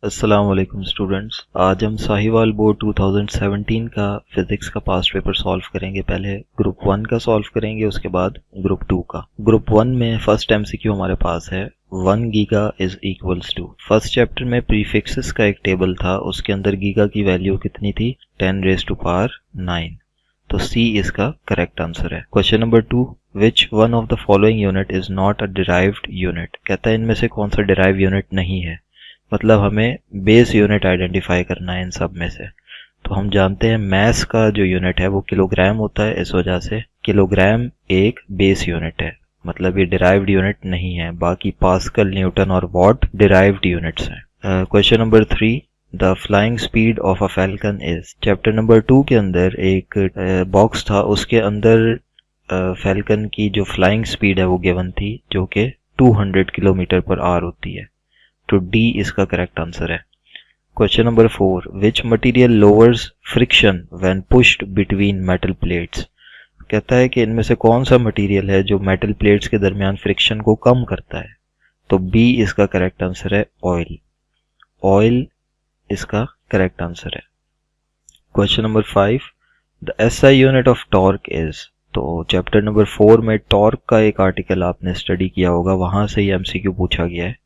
अस्सलाम वालेकुम स्टूडेंट्स। आज हम साहिवाल बोर्ड 2017 का फिजिक्स का पास्ट पेपर सॉल्व करेंगे। पहले ग्रुप 1 का सॉल्व करेंगे, उसके बाद ग्रुप 2 का। ग्रुप 1 में फर्स्ट एमसीक्यू हमारे पास है 1 giga is equals to. First chapter में प्रीफिक्सेस का एक टेबल था, उसके अंदर गीगा की वैल्यू कितनी थी 10 रेज़ टू पावर 9, तो सी इसका करेक्ट आंसर है। Question number 2, which one of the following unit is not a derived unit. कहता है इनमें से कौन सा डिराइव यूनिट नहीं है, मतलब हमें बेस यूनिट आइडेंटिफाई करना है इन सब में से। तो हम जानते हैं मैस का जो यूनिट है वो किलोग्राम होता है, इस वजह से किलोग्राम एक बेस यूनिट है, मतलब ये डिराइव्ड यूनिट नहीं है। बाकी पास्कल, न्यूटन और वॉट डिराइव्ड यूनिट्स हैं। Question number 3, the flying speed of a falcon is. Chapter number 2 के अंदर एक बॉक्स था, उसके अंदर फैल्कन की जो फ्लाइंग स्पीड है वो गिवन थी, जो कि 200 किलोमीटर पर आवर होती है। तो डी इसका करेक्ट आंसर है। Question number 4, which material lowers friction when pushed between metal plates. कहता है कि इनमें से कौन सा मटीरियल है जो मेटल प्लेट्स के दरमियान फ्रिक्शन को कम करता है। तो बी इसका करेक्ट आंसर है, ऑयल। ऑयल इसका करेक्ट आंसर है। Question number 5, the SI unit of torque is. तो चैप्टर नंबर 4 में टॉर्क का एक आर्टिकल आपने स्टडी किया होगा, वहां से ये एमसीक्यू पूछा गया है।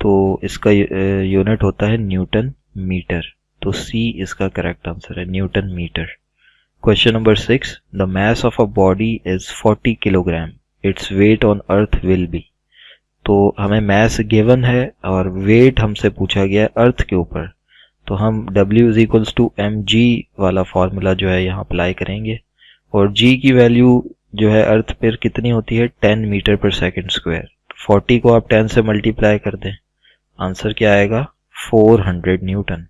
तो इसका यूनिट होता है न्यूटन मीटर, तो सी इसका करेक्ट आंसर है, newton metre. Question number 6, the mass of a body is 40 kilogram, its weight on earth will be. तो हमें मास गिवन है और वेट हमसे पूछा गया है अर्थ के ऊपर, तो हम W is equals to mg वाला फॉर्मूला जो है यहाँ अप्लाई करेंगे, और g की वैल्यू जो है अर्थ पर कितनी होती है 10 मीटर पर सेकेंड स्क्वायर। 40 को आप 10 से मल्टीप्लाई कर दें, आंसर क्या आएगा 400 न्यूटन।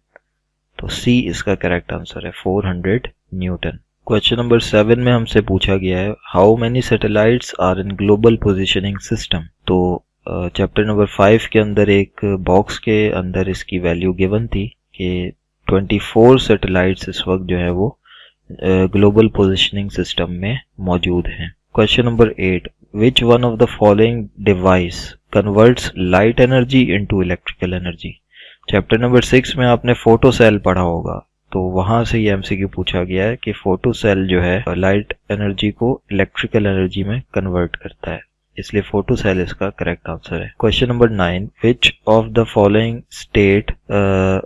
तो सी इसका करेक्ट आंसर है, 400 न्यूटन। क्वेश्चन नंबर 7 में हमसे पूछा गया है how many satellites are in global positioning system. तो चैप्टर नंबर 5 के अंदर एक बॉक्स के अंदर इसकी वैल्यू गिवन थी कि 24 सैटेलाइट्स इस वक्त जो है वो ग्लोबल पोजीशनिंग सिस्टम में मौजूद हैं। Question number 8, which one of the following device converts light energy into electrical energy. Chapter number 6 में आपने फोटो सेल पढ़ा होगा, तो वहां से ये एमसीक्यू पूछा गया है कि फोटो सेल जो है लाइट एनर्जी को इलेक्ट्रिकल एनर्जी में कन्वर्ट करता है, इसलिए फोटो सेल इसका करेक्ट आंसर है। Question number 9, which of the following state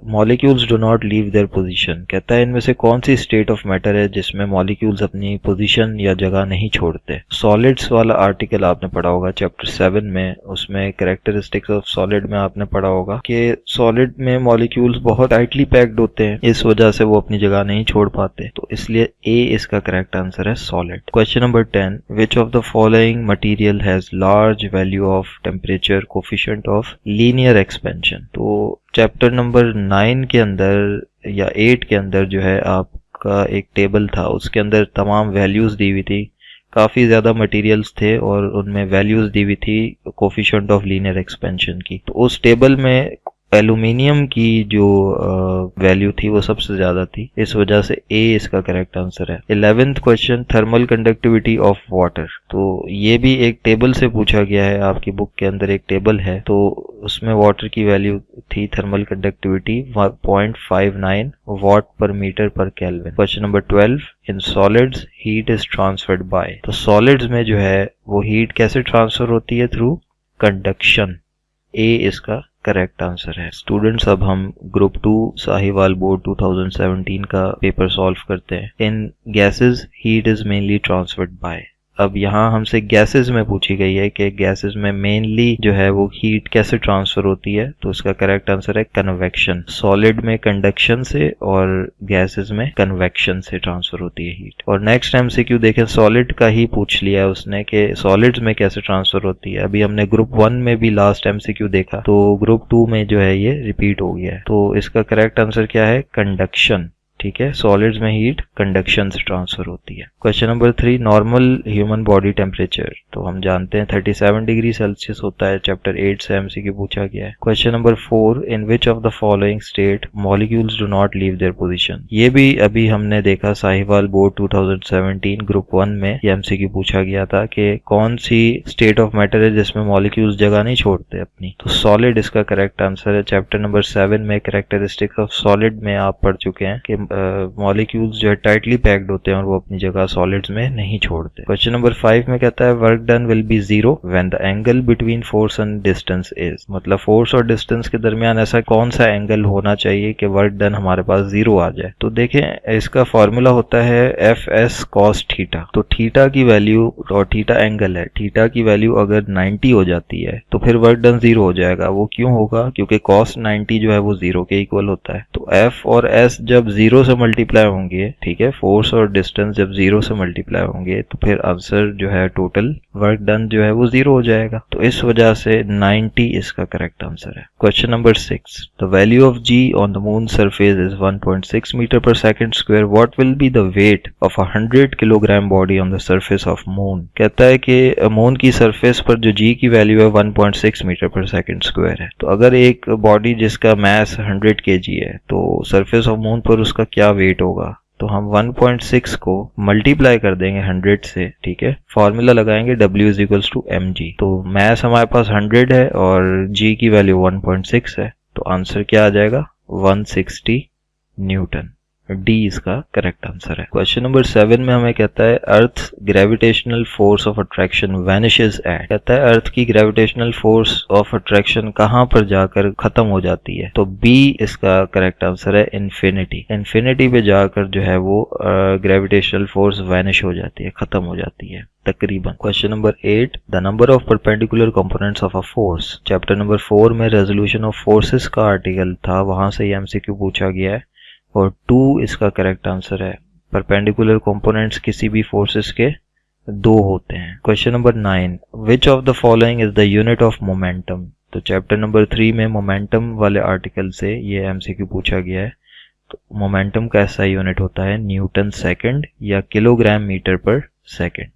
molecules do not leave their position. कहता है इनमें से कौन सी स्टेट ऑफ मैटर है जिसमें मॉलिक्यूल्स अपनी पोजीशन या जगह नहीं छोड़ते। सॉलिड्स वाला आर्टिकल आपने पढ़ा होगा चैप्टर 7 में, उसमें कैरेक्टरिस्टिक्स ऑफ सॉलिड में आपने पढ़ा होगा कि सॉलिड में मॉलिक्यूल्स बहुत टाइटली पैक्ड होते हैं, इस वजह से वो अपनी जगह नहीं छोड़ पाते, तो इसलिए ए इसका करेक्ट आंसर है, solid. Question number 10, which of the following material है large value of temperature coefficient of linear expansion। तो चैप्टर नंबर 9 के अंदर या 8 के अंदर जो है आपका एक टेबल था, उसके अंदर तमाम वैल्यूज दी हुई थी, काफ़ी ज़्यादा मटेरियल्स थे और उनमें वैल्यूज दी हुई थी कोफिशिएंट ऑफ लीनियर एक्सपेंशन की। तो उस टेबल में एल्यूमिनियम की जो वैल्यू थी वो सबसे ज़्यादा थी, इस वजह से ए इसका करेक्ट आंसर है। 11th question, thermal conductivity of water. तो ये भी एक टेबल से पूछा गया है, आपकी बुक के अंदर एक टेबल है, तो उसमें वाटर की वैल्यू थी थर्मल कंडक्टिविटी 0.59 वाट पर मीटर पर kelvin. Question number 12, in solids heat is transferred by. तो सॉलिड्स में जो है वो हीट कैसे ट्रांसफर होती है, थ्रू कंडक्शन। ए इसका करेक्ट आंसर है। स्टूडेंट्स, अब हम ग्रुप 2 साहिवाल बोर्ड 2017 का पेपर सॉल्व करते हैं। In gases heat is mainly transferred by. अब यहाँ हमसे गैसेस में पूछी गई है कि गैसेस में मेनली जो है वो हीट कैसे ट्रांसफर होती है, तो इसका करेक्ट आंसर है कन्वेक्शन। सॉलिड में कंडक्शन से और गैसेस में कन्वेक्शन से ट्रांसफर होती है हीट। और नेक्स्ट एमसीक्यू देखें, सॉलिड का ही पूछ लिया है उसने कि सॉलिड्स में कैसे ट्रांसफर होती है। अभी हमने ग्रुप 1 में भी लास्ट एमसीक्यू देखा, तो ग्रुप 2 में जो है ये रिपीट हो गया है, तो इसका करेक्ट आंसर क्या है, कंडक्शन। ठीक है, सॉलिड्स में हीट कंडक्शन से ट्रांसफर होती है। Question number 3, normal human body temperature, तो हम जानते हैं 37 डिग्री सेल्सियस होता है, चैप्टर 8 से एमसीक्यू पूछा गया है। Question number 4, in which of the following state molecules do not leave their position, ये भी अभी हमने देखा साहिवाल बोर्ड 2017 ग्रुप 1 में ये एमसीक्यू पूछा गया था कि कौन सी स्टेट ऑफ मैटर है जिसमें मॉलिक्यूल्स जगह नहीं छोड़ते अपनी, तो सॉलिड इसका करेक्ट आंसर है। चैप्टर नंबर 7 में कैरेक्टरिस्टिक्स ऑफ सॉलिड में आप पढ़ चुके हैं कि मॉलिक्यूल्स जो है टाइटली पैक्ड होते हैं और वो अपनी जगह सॉलिड्स में नहीं छोड़ते। क्वेश्चन नंबर 5 में कहता है work done will be zero when the angle between force and distance is, मतलब फोर्स और डिस्टेंस के दरमियान ऐसा कौन सा एंगल होना चाहिए कि वर्क डन हमारे पास जीरो आ जाए। तो देखें इसका फॉर्मूला होता है एफ एस कॉस थीटा, तो थीटा की वैल्यू और थीटा एंगल है, थीटा की वैल्यू अगर 90 हो जाती है तो फिर वर्क डन जीरो हो जाएगा। वो क्यों होगा, क्योंकि कॉस 90 जो है वो जीरो के इक्वल होता है। तो एफ और एस जब जीरो से मल्टीप्लाई होंगे, ठीक है, फोर्स और डिस्टेंस जब जीरो से मल्टीप्लाई होंगे तो फिर आंसर जो है टोटल वर्क डन जो है वो जीरो हो जाएगा। तो इस वजह से 90 इसका करेक्ट आंसर है। Question number 6, the value of g on the moon surface is 1.6 metre per second square, what will be the weight of 100 kilogram body on the surface of moon. कहता है कि मून की surface पर जो जी की value है 1.6 metre per second square है, तो अगर एक बॉडी जिसका मास 100 kg है तो सरफेस ऑफ मून पर उसका क्या वेट होगा। तो हम 1.6 को मल्टीप्लाई कर देंगे 100 से, ठीक है, फॉर्मूला लगाएंगे W is equals to mg। तो मास हमारे पास 100 है और g की वैल्यू 1.6 है, तो आंसर क्या आ जाएगा 160 न्यूटन। डी इसका करेक्ट आंसर है। क्वेश्चन नंबर 7 में हमें कहता है earth gravitational force of attraction vanishes at, कहता है अर्थ की ग्रेविटेशनल फोर्स ऑफ अट्रैक्शन कहां पर जाकर खत्म हो जाती है। तो बी इसका करेक्ट आंसर है इन्फिनिटी, इन्फिनिटी पे जाकर जो है वो ग्रेविटेशनल फोर्स वैनिश हो जाती है, खत्म हो जाती है तकरीबन। Question number 8, the number of perpendicular components of a force, chapter number 4 में रेजोल्यूशन ऑफ फोर्सेस का आर्टिकल था, वहां से ये एमसीक्यू पूछा गया है और 2 इसका करेक्ट आंसर है। परपेंडिकुलर कंपोनेंट्स किसी भी फोर्सेस के 2 होते हैं। Question number 9, which of the following is the unit of momentum, तो चैप्टर नंबर 3 में मोमेंटम वाले आर्टिकल से ये एमसीक्यू पूछा गया है। तो मोमेंटम का ऐसा यूनिट होता है न्यूटन सेकंड या किलोग्राम मीटर पर सेकंड,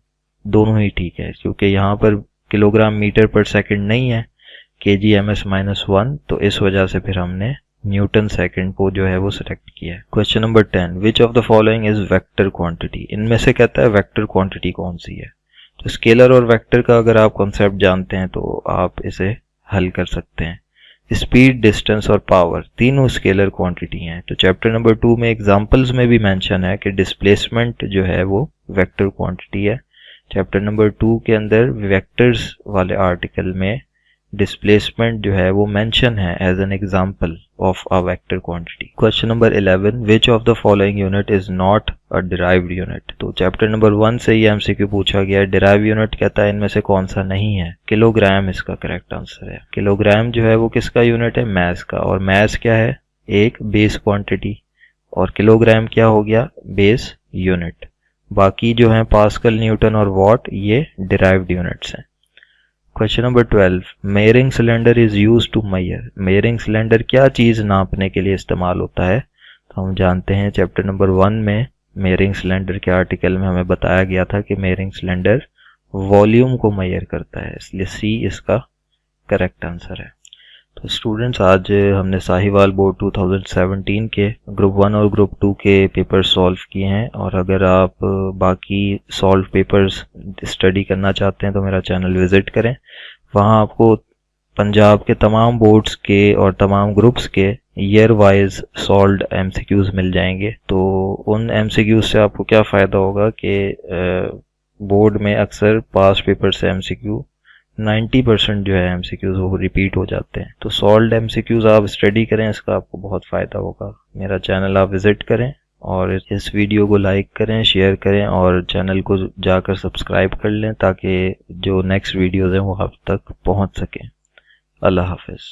दोनों ही ठीक है, क्योंकि यहाँ पर किलोग्राम मीटर पर सेकंड नहीं है, kgms-1, तो इस वजह से फिर हमने न्यूटन सेकंड को जो है वो सिलेक्ट किया है। Question number 10, which of the following is vector quantity, इनमें से कहता है वेक्टर क्वांटिटी कौन सी है। तो स्केलर और वेक्टर का अगर आप कॉन्सेप्ट जानते हैं तो आप इसे हल कर सकते हैं। स्पीड, डिस्टेंस और पावर तीनों स्केलर क्वांटिटी हैं। तो चैप्टर नंबर 2 में एग्जांपल्स में भी मेंशन है कि डिस्प्लेसमेंट जो है वो वेक्टर क्वांटिटी है। चैप्टर नंबर 2 के अंदर वेक्टर्स वाले आर्टिकल में डिस्प्लेसमेंट जो है वो मेंशन है as an example of a vector quantity. Question number 11, which of the following unit is not a derived unit, तो चैप्टर नंबर 1 से ये एमसीक्यू पूछा गया है। डिराइव यूनिट कहता है इनमें से कौन सा नहीं है, किलोग्राम इसका करेक्ट आंसर है। किलोग्राम जो है वो किसका यूनिट है, मास का, और मास क्या है, एक बेस क्वांटिटी, और किलोग्राम क्या हो गया, बेस यूनिट। बाकी जो है पास्कल, न्यूटन और वॉट ये डिराइव्ड यूनिट्स हैं। Question number 12, measuring cylinder is used to measure, measuring cylinder क्या चीज नापने के लिए इस्तेमाल होता है। तो हम जानते हैं चैप्टर नंबर 1 में मेयरिंग सिलेंडर के आर्टिकल में हमें बताया गया था कि मेयरिंग सिलेंडर वॉल्यूम को मेयर करता है, इसलिए सी इसका करेक्ट आंसर है। तो स्टूडेंट्स आज हमने साहिवाल बोर्ड 2017 के ग्रुप 1 और ग्रुप 2 के पेपर सॉल्व किए हैं, और अगर आप बाकी सॉल्व पेपर्स स्टडी करना चाहते हैं तो मेरा चैनल विजिट करें। वहाँ आपको पंजाब के तमाम बोर्ड्स के और तमाम ग्रुप्स के ईयर वाइज सॉल्व्ड एमसीक्यूज मिल जाएंगे। तो उन एमसीक्यूज से आपको क्या फ़ायदा होगा कि बोर्ड में अक्सर पास्ट पेपर से एमसीक्यू 90% जो है एमसीक्यूज वो रिपीट हो जाते हैं। तो सॉल्व्ड एमसीक्यूज आप स्टडी करें, इसका आपको बहुत फ़ायदा होगा। मेरा चैनल आप विजिट करें और इस वीडियो को लाइक करें, शेयर करें और चैनल को जाकर सब्सक्राइब कर लें ताकि जो नेक्स्ट वीडियोज़ हैं वो आप तक पहुंच सकें। अल्लाह हाफिज़।